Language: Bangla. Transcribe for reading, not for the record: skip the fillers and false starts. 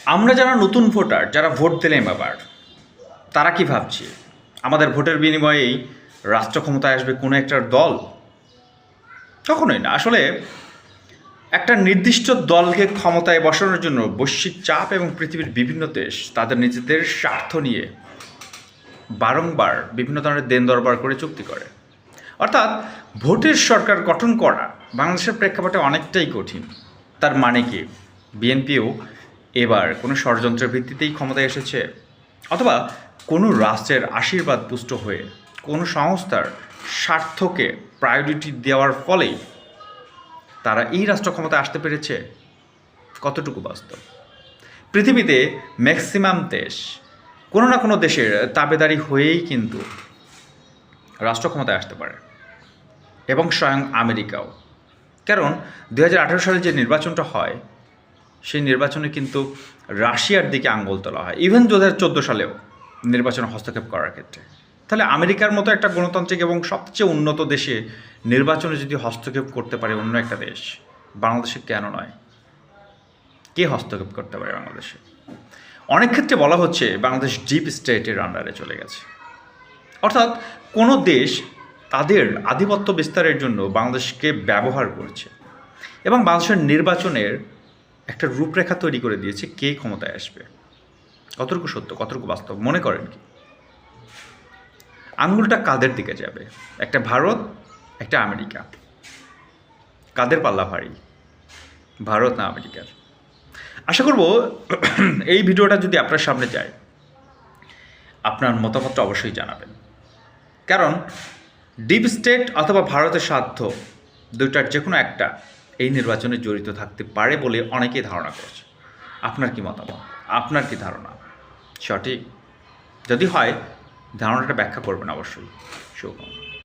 আমরা যারা নতুন ভোটার, যারা ভোট দিলাম আবার, তারা কি ভাবছে আমাদের ভোটের বিনিময়েই রাষ্ট্র ক্ষমতায় আসবে কোনো একটা দল? কখনোই না। আসলে একটা নির্দিষ্ট দলকে ক্ষমতায় বসানোর জন্য বৈশ্বিক চাপ এবং পৃথিবীর বিভিন্ন দেশ তাদের নিজেদের স্বার্থ নিয়ে বারংবার বিভিন্ন ধরনের দেন দরবার করে চুক্তি করে। অর্থাৎ ভোটের সরকার গঠন করা বাংলাদেশের প্রেক্ষাপটে অনেকটাই কঠিন। তার মানে কি বিএনপিও এবার কোনো ষড়যন্ত্রের ভিত্তিতেই ক্ষমতায় এসেছে, অথবা কোনো রাষ্ট্রের আশীর্বাদ পুষ্ট হয়ে কোনো সংস্থার স্বার্থকে প্রায়োরিটি দেওয়ার ফলেই তারা এই রাষ্ট্র ক্ষমতায় আসতে পেরেছে? কতটুকু বাস্তব? পৃথিবীতে ম্যাক্সিমাম দেশ কোনো না কোনো দেশের তাবেদারি হয়েই কিন্তু রাষ্ট্র ক্ষমতায় আসতে পারে, এবং স্বয়ং আমেরিকাও। কারণ 2018 সালে যে নির্বাচনটা হয়, সেই নির্বাচনে কিন্তু রাশিয়ার দিকে আঙ্গুল তোলা হয়, ইভেন 2014 সালেও নির্বাচনে হস্তক্ষেপ করার ক্ষেত্রে। তাহলে আমেরিকার মতো একটা গণতান্ত্রিক এবং সবচেয়ে উন্নত দেশে নির্বাচনে যদি হস্তক্ষেপ করতে পারে অন্য একটা দেশ, বাংলাদেশে কেন নয়? কে হস্তক্ষেপ করতে পারে বাংলাদেশে? অনেক ক্ষেত্রে বলা হচ্ছে বাংলাদেশ ডিপ স্টেটের আন্ডারে চলে গেছে। অর্থাৎ কোনো দেশ তাদের আধিপত্য বিস্তারের জন্য বাংলাদেশকে ব্যবহার করছে, এবং বাংলাদেশের নির্বাচনের একটা রূপরেখা তৈরি করে দিয়েছে কে ক্ষমতায় আসবে। কতটুকু সত্য, কতটুকু বাস্তব মনে করেন কি? আঙ্গুলটা কাদের দিকে যাবে? একটা ভারত, একটা আমেরিকা। কাদের পাল্লা ভারী, ভারত না আমেরিকার? আশা করব এই ভিডিওটা যদি আপনার সামনে যায়, আপনার মতামতটা অবশ্যই জানাবেন। কারণ ডিপ স্টেট অথবা ভারতের স্বার্থ, দুইটার যে কোনো একটা এই নির্বাচনে জড়িত থাকতে পারে বলে অনেকেই ধারণা করছে। আপনার কি মতামত? আপনার কি ধারণা সঠিক? যদি হয়, ধারণাটা ব্যাখ্যা করবেন অবশ্যই। শুভকামনা।